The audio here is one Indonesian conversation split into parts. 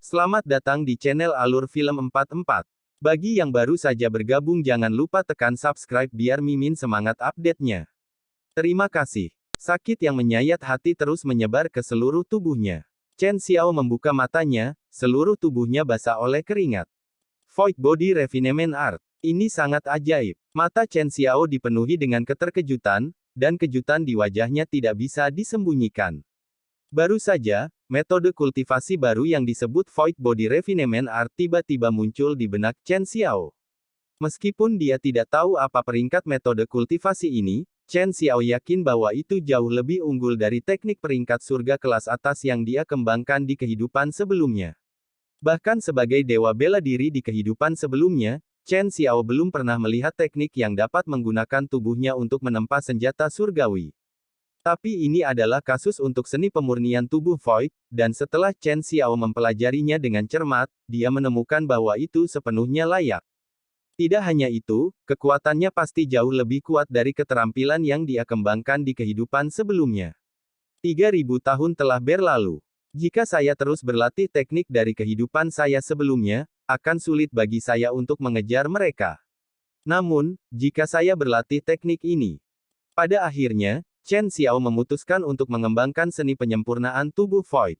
Selamat datang di channel Alur Film 44. Bagi yang baru saja bergabung jangan lupa tekan subscribe biar Mimin semangat update-nya. Terima kasih. Sakit yang menyayat hati terus menyebar ke seluruh tubuhnya. Chen Xiao membuka matanya, seluruh tubuhnya basah oleh keringat. Void Body Refinement Art. Ini sangat ajaib. Mata Chen Xiao dipenuhi dengan keterkejutan, dan kejutan di wajahnya tidak bisa disembunyikan. Baru saja, metode kultivasi baru yang disebut Void Body Refinement Art tiba-tiba muncul di benak Chen Xiao. Meskipun dia tidak tahu apa peringkat metode kultivasi ini, Chen Xiao yakin bahwa itu jauh lebih unggul dari teknik peringkat surga kelas atas yang dia kembangkan di kehidupan sebelumnya. Bahkan sebagai dewa bela diri di kehidupan sebelumnya, Chen Xiao belum pernah melihat teknik yang dapat menggunakan tubuhnya untuk menempa senjata surgawi. Tapi ini adalah kasus untuk seni pemurnian tubuh Void, dan setelah Chen Xiao mempelajarinya dengan cermat, dia menemukan bahwa itu sepenuhnya layak. Tidak hanya itu, kekuatannya pasti jauh lebih kuat dari keterampilan yang dia kembangkan di kehidupan sebelumnya. 3000 tahun telah berlalu. Jika saya terus berlatih teknik dari kehidupan saya sebelumnya, akan sulit bagi saya untuk mengejar mereka. Namun, jika saya berlatih teknik ini, pada akhirnya, Chen Xiao memutuskan untuk mengembangkan seni penyempurnaan tubuh Void.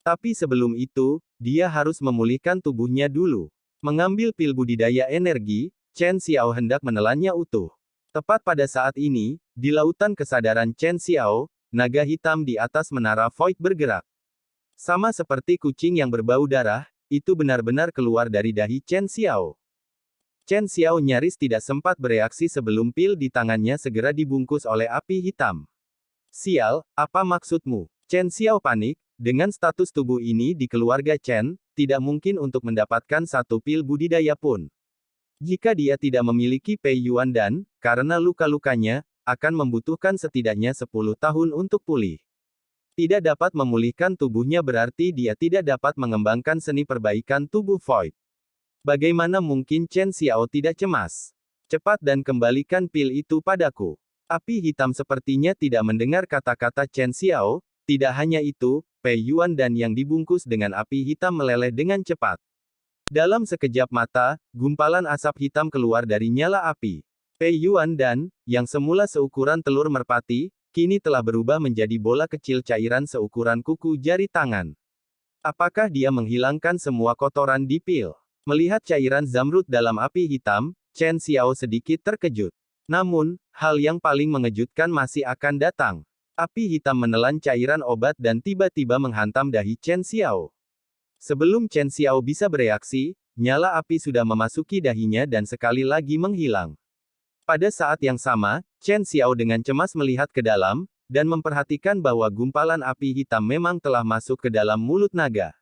Tapi sebelum itu, dia harus memulihkan tubuhnya dulu. Mengambil pil budidaya energi, Chen Xiao hendak menelannya utuh. Tepat pada saat ini, di lautan kesadaran Chen Xiao, naga hitam di atas menara Void bergerak. Sama seperti kucing yang berbau darah, itu benar-benar keluar dari dahi Chen Xiao. Chen Xiao nyaris tidak sempat bereaksi sebelum pil di tangannya segera dibungkus oleh api hitam. Sial, apa maksudmu? Chen Xiao panik, dengan status tubuh ini di keluarga Chen, tidak mungkin untuk mendapatkan satu pil budidaya pun. Jika dia tidak memiliki Pei Yuan dan, karena luka-lukanya, akan membutuhkan setidaknya 10 tahun untuk pulih. Tidak dapat memulihkan tubuhnya berarti dia tidak dapat mengembangkan seni perbaikan tubuh Void. Bagaimana mungkin Chen Xiao tidak cemas? Cepat dan kembalikan pil itu padaku. Api hitam sepertinya tidak mendengar kata-kata Chen Xiao, tidak hanya itu, Pei Yuan dan yang dibungkus dengan api hitam meleleh dengan cepat. Dalam sekejap mata, gumpalan asap hitam keluar dari nyala api. Pei Yuan dan, yang semula seukuran telur merpati, kini telah berubah menjadi bola kecil cairan seukuran kuku jari tangan. Apakah dia menghilangkan semua kotoran di pil? Melihat cairan zamrud dalam api hitam, Chen Xiao sedikit terkejut. Namun, hal yang paling mengejutkan masih akan datang. Api hitam menelan cairan obat dan tiba-tiba menghantam dahi Chen Xiao. Sebelum Chen Xiao bisa bereaksi, nyala api sudah memasuki dahinya dan sekali lagi menghilang. Pada saat yang sama, Chen Xiao dengan cemas melihat ke dalam, dan memperhatikan bahwa gumpalan api hitam memang telah masuk ke dalam mulut naga.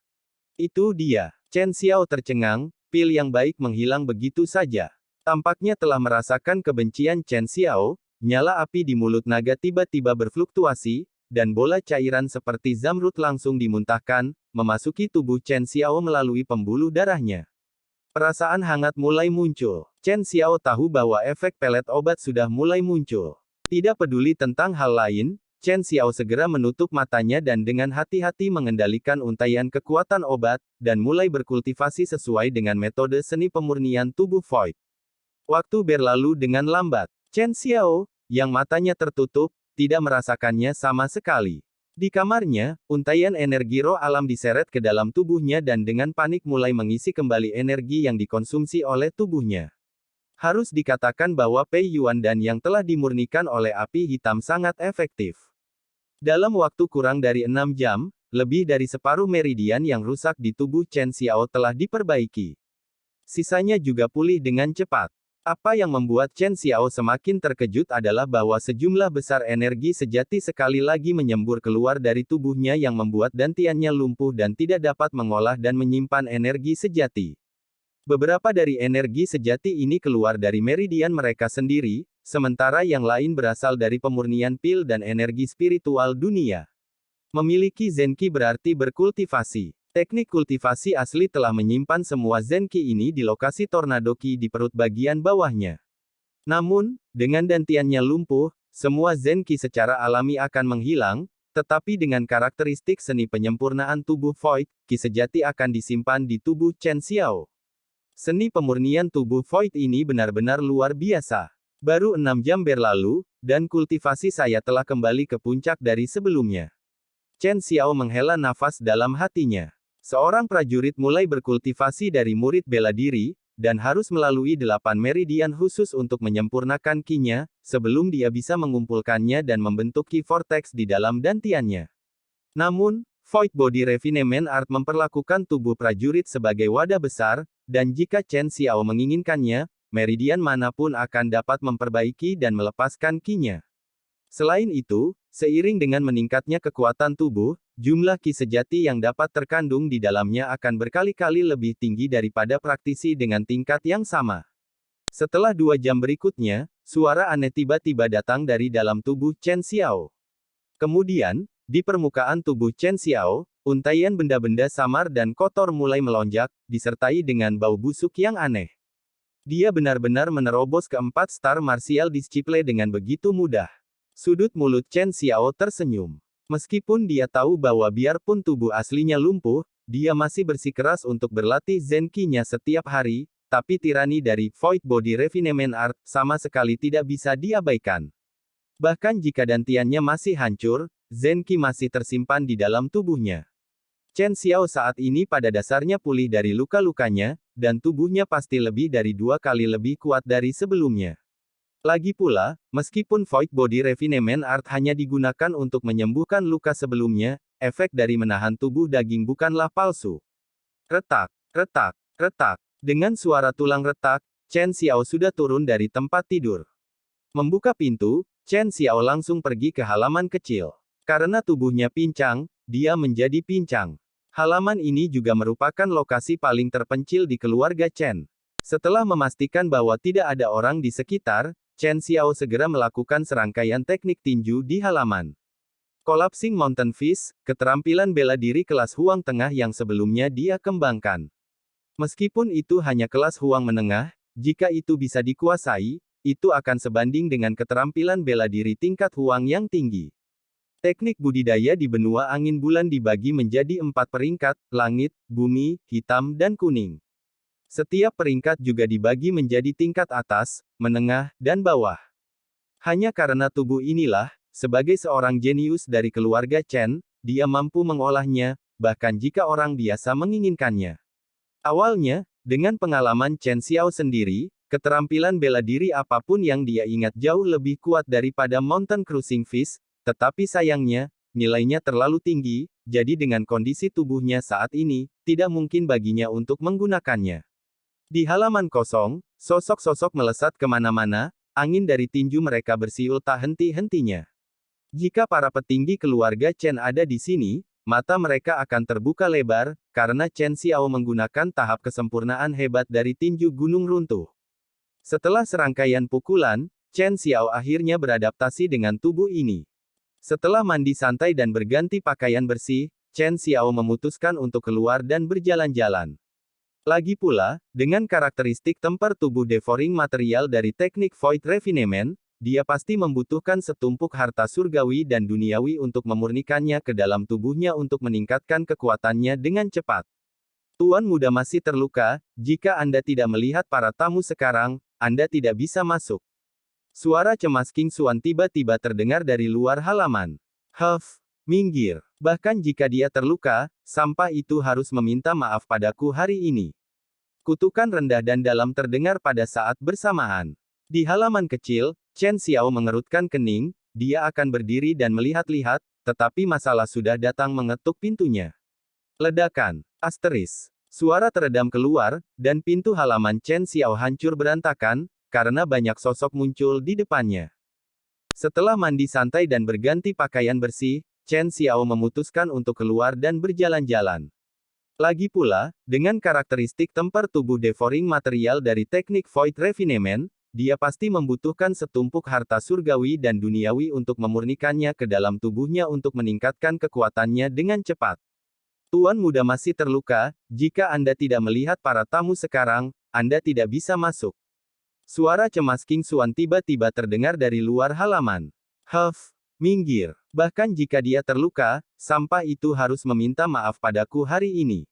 Itu dia. Chen Xiao tercengang, pil yang baik menghilang begitu saja. Tampaknya telah merasakan kebencian Chen Xiao, nyala api di mulut naga tiba-tiba berfluktuasi, dan bola cairan seperti zamrud langsung dimuntahkan, memasuki tubuh Chen Xiao melalui pembuluh darahnya. Perasaan hangat mulai muncul. Chen Xiao tahu bahwa efek pelet obat sudah mulai muncul. Tidak peduli tentang hal lain, Chen Xiao segera menutup matanya dan dengan hati-hati mengendalikan untaian kekuatan obat, dan mulai berkultivasi sesuai dengan metode seni pemurnian tubuh Void. Waktu berlalu dengan lambat. Chen Xiao, yang matanya tertutup, tidak merasakannya sama sekali. Di kamarnya, untaian energi roh alam diseret ke dalam tubuhnya dan dengan panik mulai mengisi kembali energi yang dikonsumsi oleh tubuhnya. Harus dikatakan bahwa Pei Yuan dan yang telah dimurnikan oleh api hitam sangat efektif. Dalam waktu kurang dari 6 jam, lebih dari separuh meridian yang rusak di tubuh Chen Xiao telah diperbaiki. Sisanya juga pulih dengan cepat. Apa yang membuat Chen Xiao semakin terkejut adalah bahwa sejumlah besar energi sejati sekali lagi menyembur keluar dari tubuhnya yang membuat dantiannya lumpuh dan tidak dapat mengolah dan menyimpan energi sejati. Beberapa dari energi sejati ini keluar dari meridian mereka sendiri, sementara yang lain berasal dari pemurnian pil dan energi spiritual dunia. Memiliki Zenki berarti berkultivasi. Teknik kultivasi asli telah menyimpan semua Zenki ini di lokasi Tornado Ki di perut bagian bawahnya. Namun, dengan dantiannya lumpuh, semua Zenki secara alami akan menghilang, Tetapi dengan karakteristik seni penyempurnaan tubuh Void, Qi sejati akan disimpan di tubuh Chen Xiao. Seni pemurnian tubuh Void ini benar-benar luar biasa. Baru 6 jam berlalu, dan kultivasi saya telah kembali ke puncak dari sebelumnya. Chen Xiao menghela nafas dalam hatinya. Seorang prajurit mulai berkultivasi dari murid bela diri, dan harus melalui 8 meridian khusus untuk menyempurnakan Qi-nya, sebelum dia bisa mengumpulkannya dan membentuk Qi Vortex di dalam dantiannya. Namun, Void Body Refinement Art memperlakukan tubuh prajurit sebagai wadah besar, dan jika Chen Xiao menginginkannya, meridian manapun akan dapat memperbaiki dan melepaskan Qi-nya. Selain itu, seiring dengan meningkatnya kekuatan tubuh, jumlah Qi sejati yang dapat terkandung di dalamnya akan berkali-kali lebih tinggi daripada praktisi dengan tingkat yang sama. Setelah 2 jam berikutnya, suara aneh tiba-tiba datang dari dalam tubuh Chen Xiao. Kemudian, di permukaan tubuh Chen Xiao, untaian benda-benda samar dan kotor mulai melonjak, disertai dengan bau busuk yang aneh. Dia benar-benar menerobos ke 4 star martial disciple dengan begitu mudah. Sudut mulut Chen Xiao tersenyum. Meskipun dia tahu bahwa biarpun tubuh aslinya lumpuh, dia masih bersikeras untuk berlatih Zen Qi-nya setiap hari, tapi tirani dari Void Body Refinement Art sama sekali tidak bisa diabaikan. Bahkan jika dantiannya masih hancur, Zen Qi masih tersimpan di dalam tubuhnya. Chen Xiao saat ini pada dasarnya pulih dari luka-lukanya, dan tubuhnya pasti lebih dari 2 kali lebih kuat dari sebelumnya. Lagi pula, meskipun Void Body Refinement Art hanya digunakan untuk menyembuhkan luka sebelumnya, efek dari menahan tubuh daging bukanlah palsu. Retak, retak, retak. Dengan suara tulang retak, Chen Xiao sudah turun dari tempat tidur. Membuka pintu, Chen Xiao langsung pergi ke halaman kecil. Karena tubuhnya pincang, dia menjadi pincang. Halaman ini juga merupakan lokasi paling terpencil di keluarga Chen. Setelah memastikan bahwa tidak ada orang di sekitar, Chen Xiao segera melakukan serangkaian teknik tinju di halaman. Collapsing Mountain Fist, keterampilan bela diri kelas Huang Tengah yang sebelumnya dia kembangkan. Meskipun itu hanya kelas Huang Menengah, jika itu bisa dikuasai, itu akan sebanding dengan keterampilan bela diri tingkat Huang yang tinggi. Teknik budidaya di benua angin bulan dibagi menjadi 4 peringkat, langit, bumi, hitam dan kuning. Setiap peringkat juga dibagi menjadi tingkat atas, menengah, dan bawah. Hanya karena tubuh inilah, sebagai seorang jenius dari keluarga Chen, dia mampu mengolahnya, bahkan jika orang biasa menginginkannya. Awalnya, dengan pengalaman Chen Xiao sendiri, keterampilan bela diri apapun yang dia ingat jauh lebih kuat daripada Mountain Crushing Fist, tetapi sayangnya, nilainya terlalu tinggi, jadi dengan kondisi tubuhnya saat ini, tidak mungkin baginya untuk menggunakannya. Di halaman kosong, sosok-sosok melesat kemana-mana, angin dari tinju mereka bersiul tak henti-hentinya. Jika para petinggi keluarga Chen ada di sini, mata mereka akan terbuka lebar, karena Chen Xiao menggunakan tahap kesempurnaan hebat dari tinju gunung runtuh. Setelah serangkaian pukulan, Chen Xiao akhirnya beradaptasi dengan tubuh ini. Setelah mandi santai dan berganti pakaian bersih, Chen Xiao memutuskan untuk keluar dan berjalan-jalan. Lagi pula, dengan karakteristik tempar tubuh devouring material dari teknik Void Refinement, dia pasti membutuhkan setumpuk harta surgawi dan duniawi untuk memurnikannya ke dalam tubuhnya untuk meningkatkan kekuatannya dengan cepat. Tuan muda masih terluka, jika Anda tidak melihat para tamu sekarang, Anda tidak bisa masuk. Suara cemas King Xuan tiba-tiba terdengar dari luar halaman. Huff, minggir. Bahkan jika dia terluka, sampah itu harus meminta maaf padaku hari ini. Kutukan rendah dan dalam terdengar pada saat bersamaan. Di halaman kecil, Chen Xiao mengerutkan kening, dia akan berdiri dan melihat-lihat, tetapi masalah sudah datang mengetuk pintunya. Ledakan. Asteris. Suara teredam keluar, dan pintu halaman Chen Xiao hancur berantakan, karena banyak sosok muncul di depannya. Setelah mandi santai dan berganti pakaian bersih, Chen Xiao memutuskan untuk keluar dan berjalan-jalan. Lagi pula, dengan karakteristik tempar tubuh devouring material dari teknik Void Refinement, dia pasti membutuhkan setumpuk harta surgawi dan duniawi untuk memurnikannya ke dalam tubuhnya untuk meningkatkan kekuatannya dengan cepat. Tuan muda masih terluka, jika Anda tidak melihat para tamu sekarang, Anda tidak bisa masuk. Suara cemas King Xuan tiba-tiba terdengar dari luar halaman. Huff, minggir. Bahkan jika dia terluka, sampah itu harus meminta maaf padaku hari ini.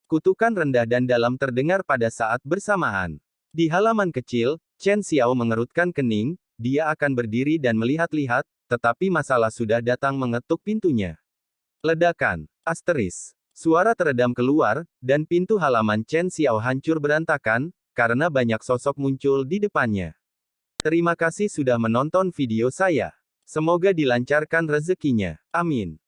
Kutukan rendah dan dalam terdengar pada saat bersamaan. Di halaman kecil, Chen Xiao mengerutkan kening, dia akan berdiri dan melihat-lihat, tetapi masalah sudah datang mengetuk pintunya. Ledakan. Asteris. Suara teredam keluar, dan pintu halaman Chen Xiao hancur berantakan, karena banyak sosok muncul di depannya. Terima kasih sudah menonton video saya. Semoga dilancarkan rezekinya. Amin.